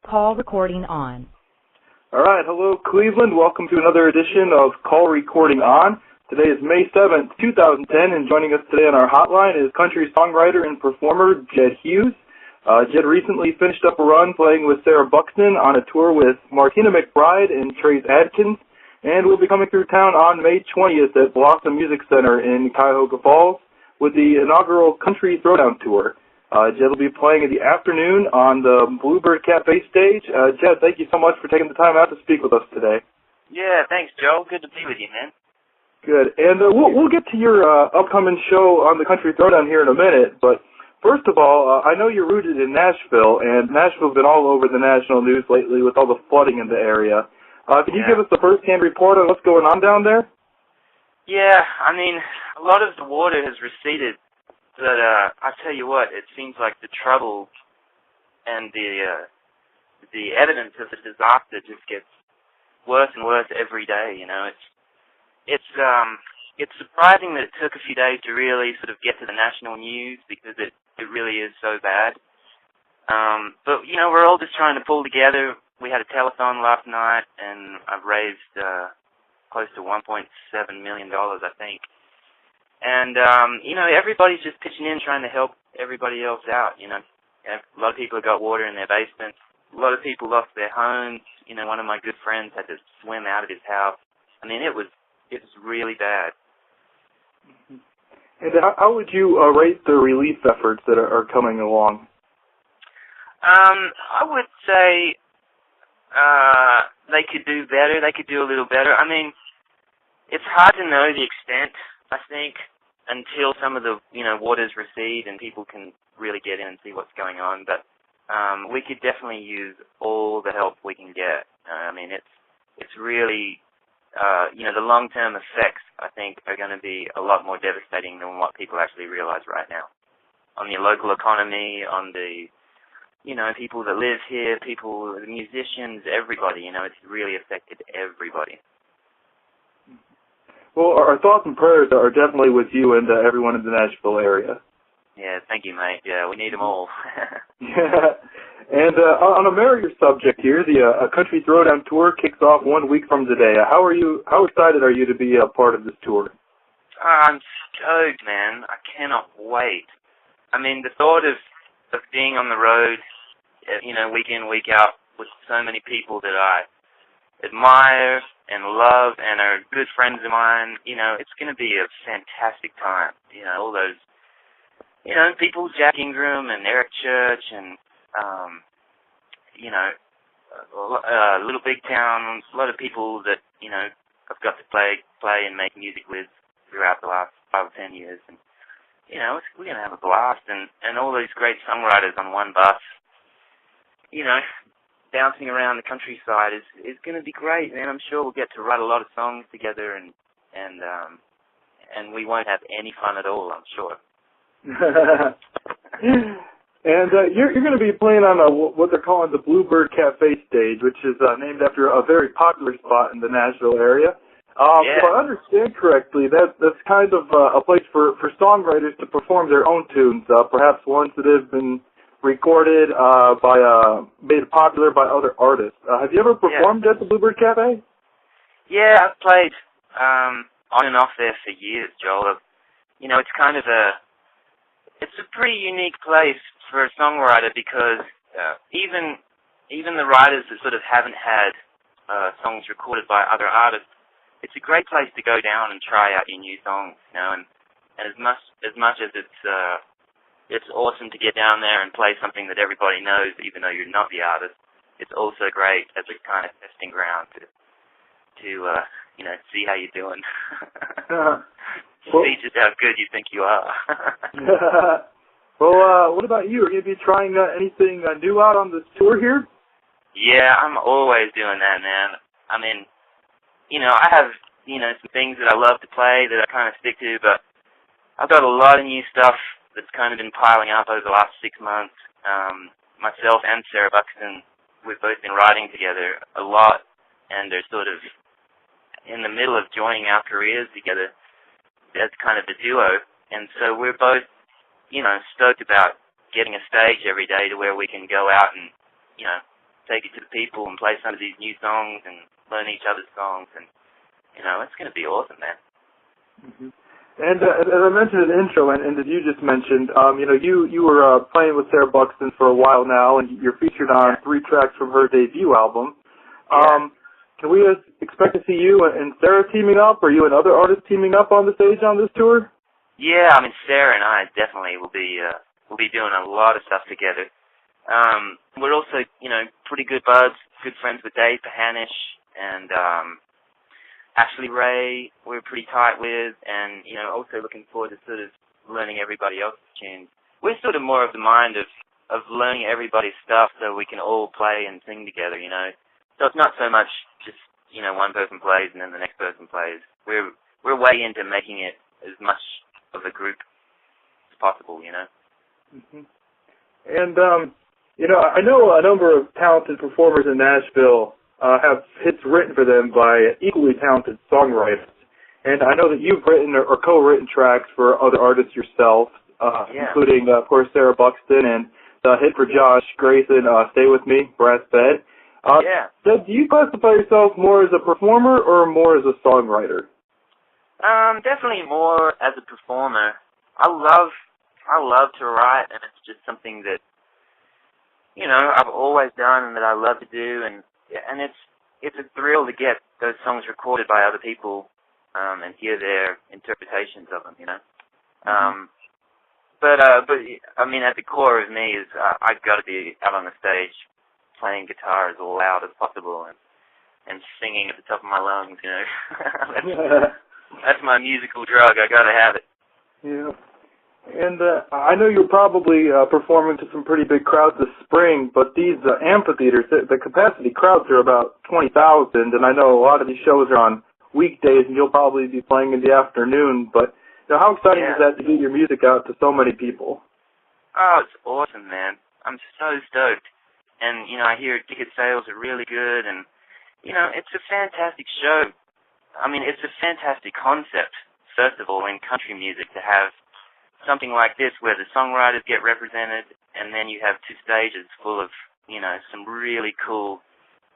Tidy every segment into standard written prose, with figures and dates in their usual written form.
Call recording on. All right, hello Cleveland. Welcome to another edition of Call Recording On. Today is May 7th, 2010, and joining us today on our hotline is country songwriter and performer Jedd Hughes. Jedd recently finished up a run playing with Sarah Buxton on a tour with Martina McBride and Trace Adkins, and will be coming through town on May 20th at Blossom Music Center in Cuyahoga Falls with the inaugural Country Throwdown tour. Jedd will be playing in the afternoon on the Bluebird Cafe stage. Jedd, thank you so much for taking the time out to speak with us today. Yeah, thanks, Joe. Good to be with you, man. Good. And we'll get to your upcoming show on the Country Throwdown here in a minute, but first of all, I know you're rooted in Nashville, and Nashville's been all over the national news lately with all the flooding in the area. Can you give us the first-hand report on what's going on down there? Yeah, I mean, a lot of the water has receded. But I tell you what, it seems like the trouble and the evidence of the disaster just gets worse and worse every day. You know, it's surprising that it took a few days to really sort of get to the national news because it really is so bad. But you know, we're all just trying to pull together. We had a telethon last night, and I've raised close to $1.7 million, I think. And, you know, everybody's just pitching in trying to help everybody else out, you know. A lot of people have got water in their basements. A lot of people lost their homes. You know, one of my good friends had to swim out of his house. I mean, it was really bad. And how would you rate the relief efforts that are coming along? I would say they could do better. They could do a little better. I mean, it's hard to know the extent, I think, until some of the, you know, waters recede and people can really get in and see what's going on. But we could definitely use all the help we can get. I mean, it's really, you know, the long-term effects, I think, are going to be a lot more devastating than what people actually realize right now. On the local economy, on the, you know, people that live here, people, the musicians, everybody, you know, it's really affected everybody. Well, our thoughts and prayers are definitely with you and everyone in the Nashville area. Yeah, thank you, mate. Yeah, we need them all. Yeah. And on a merrier subject here, the Country Throwdown tour kicks off 1 week from today. How excited are you to be a part of this tour? I'm stoked, man. I cannot wait. I mean, the thought of being on the road, you know, week in, week out with so many people that I admire and love and are good friends of mine, you know, it's going to be a fantastic time. You know, all those, you know, people, Jack Ingram and Eric Church and, you know, Little Big Town, a lot of people that, you know, I've got to play and make music with throughout the last 5 or 10 years. And, you know, we're going to have a blast. And all these great songwriters on one bus, you know, bouncing around the countryside is going to be great, man. I'm sure we'll get to write a lot of songs together, and we won't have any fun at all, I'm sure. And you're going to be playing on what they're calling the Bluebird Cafe stage, which is named after a very popular spot in the Nashville area. Yeah. If I understand correctly, that's kind of a place for songwriters to perform their own tunes, perhaps ones that have been recorded made popular by other artists. Have you ever performed at the Bluebird Cafe? Yeah, I've played on and off there for years, Joel. You know, it's a pretty unique place for a songwriter because even the writers that sort of haven't had songs recorded by other artists, it's a great place to go down and try out your new songs, you know, and as much as it's awesome to get down there and play something that everybody knows, even though you're not the artist. It's also great as a kind of testing ground to you know, see how you're doing. See just how good you think you are. Well, what about you? Are you going to be trying anything new out on this tour here? Yeah, I'm always doing that, man. I mean, you know, I have, you know, some things that I love to play that I kind of stick to, but I've got a lot of new stuff that's kind of been piling up over the last 6 months. Myself and Sarah Buxton, we've both been writing together a lot, and they're sort of in the middle of joining our careers together as kind of a duo. And so we're both, you know, stoked about getting a stage every day to where we can go out and, you know, take it to the people and play some of these new songs and learn each other's songs, and it's going to be awesome, man. Mm-hmm. And as I mentioned in the intro, and as you just mentioned, you were playing with Sarah Buxton for a while now, and you're featured on 3 tracks from her debut album. Can we expect to see you and Sarah teaming up, or you and other artists teaming up on the stage on this tour? Yeah, I mean, Sarah and I definitely will be doing a lot of stuff together. We're also, pretty good buds, good friends with Dave Pahanish, and Ashley Ray we're pretty tight with, and, also looking forward to sort of learning everybody else's tunes. We're sort of more of the mind of learning everybody's stuff so we can all play and sing together, So it's not so much just, one person plays and then the next person plays. We're way into making it as much of a group as possible, Mm-hmm. And, I know a number of talented performers in Nashville have hits written for them by equally talented songwriters. And I know that you've written or co-written tracks for other artists yourself, including, of course, Sarah Buxton and the hit for Josh Grayson, Stay With Me, Brass Bed. Jedd, do you classify yourself more as a performer or more as a songwriter? Definitely more as a performer. I love to write, and it's just something that, I've always done and that I love to do, and it's a thrill to get those songs recorded by other people, and hear their interpretations of them, But I mean, at the core of me is I've got to be out on the stage playing guitar as loud as possible and singing at the top of my lungs, That's my musical drug. I got to have it. Yeah. And I know you're probably performing to some pretty big crowds this spring, but these amphitheaters, the capacity crowds are about 20,000, and I know a lot of these shows are on weekdays, and you'll probably be playing in the afternoon, but how exciting is that to get your music out to so many people? Oh, it's awesome, man. I'm so stoked. And, I hear ticket sales are really good, and, it's a fantastic show. I mean, it's a fantastic concept, first of all, in country music to have something like this where the songwriters get represented, and then you have 2 stages full of, some really cool,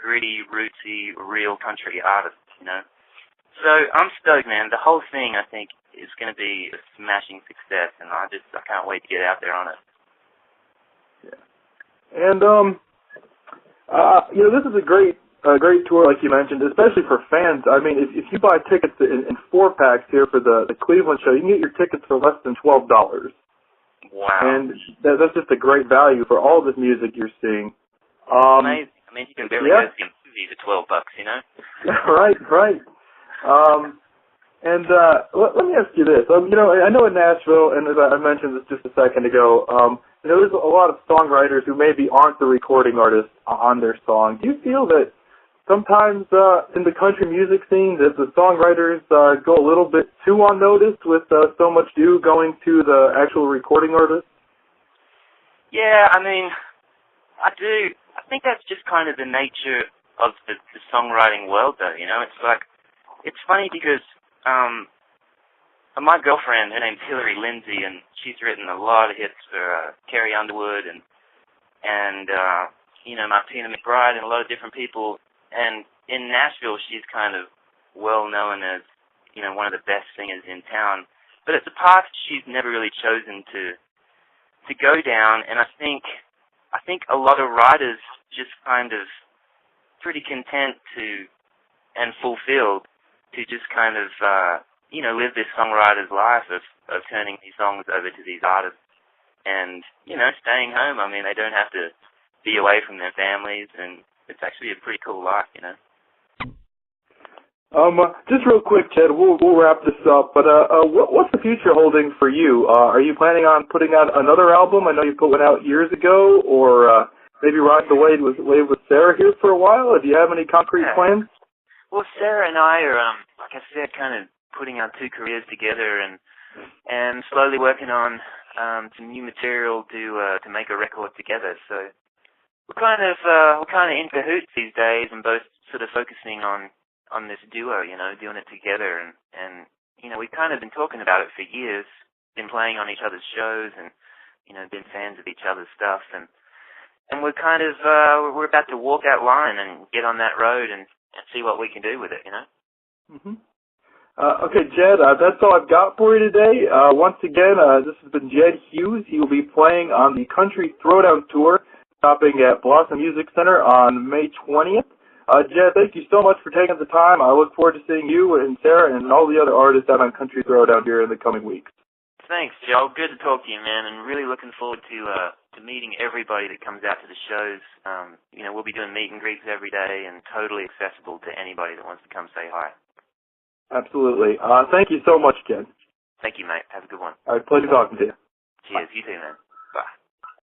gritty, rootsy, real country artists, So I'm stoked, man. The whole thing, I think, is going to be a smashing success, and I can't wait to get out there on it. Yeah. And, this is a great tour, like you mentioned, especially for fans. I mean, if you buy tickets in 4-packs here for the Cleveland show, you can get your tickets for less than $12. Wow. And that's just a great value for all this music you're seeing. Amazing. I mean, you can barely go see a movie for $12, Right. And let me ask you this. I know in Nashville, and as I mentioned this just a second ago, there's a lot of songwriters who maybe aren't the recording artists on their song. Do you feel that sometimes in the country music scene that the songwriters go a little bit too unnoticed with so much due going to the actual recording artist? Yeah, I mean, I do. I think that's just kind of the nature of the songwriting world, though, It's funny because my girlfriend, her name's Hillary Lindsay, and she's written a lot of hits for Carrie Underwood and Martina McBride and a lot of different people. And in Nashville, she's kind of well known as, one of the best singers in town. But it's a path she's never really chosen to go down. And I think a lot of writers just kind of pretty content and fulfilled to just kind of, live this songwriter's life of turning these songs over to these artists and, staying home. I mean, they don't have to be away from their families, and it's actually a pretty cool life, Just real quick, Jedd, we'll wrap this up, but what's the future holding for you? Are you planning on putting out another album? I know you put one out years ago, or maybe ride the wave with Sarah here for a while? Or do you have any concrete plans? Well, Sarah and I are, like I said, kind of putting our 2 careers together and slowly working on some new material to make a record together. So we're kind of in cahoots these days, and both sort of focusing on this duo, doing it together, and we've kind of been talking about it for years, been playing on each other's shows, and been fans of each other's stuff, and and we're kind of we're about to walk that line and get on that road and see what we can do with it, you know. Mm-hmm. Okay, Jedd, that's all I've got for you today. Once again, this has been Jedd Hughes. He will be playing on the Country Throwdown Tour, stopping at Blossom Music Center on May 20th. Jedd, thank you so much for taking the time. I look forward to seeing you and Sarah and all the other artists out on Country Throwdown here in the coming weeks. Thanks, Joel. Good to talk to you, man, and really looking forward to meeting everybody that comes out to the shows. You know, we'll be doing meet and greets every day and totally accessible to anybody that wants to come say hi. Absolutely. Thank you so much, Jedd. Thank you, mate. Have a good one. All right, pleasure talking to you. Cheers. Bye. You too, man.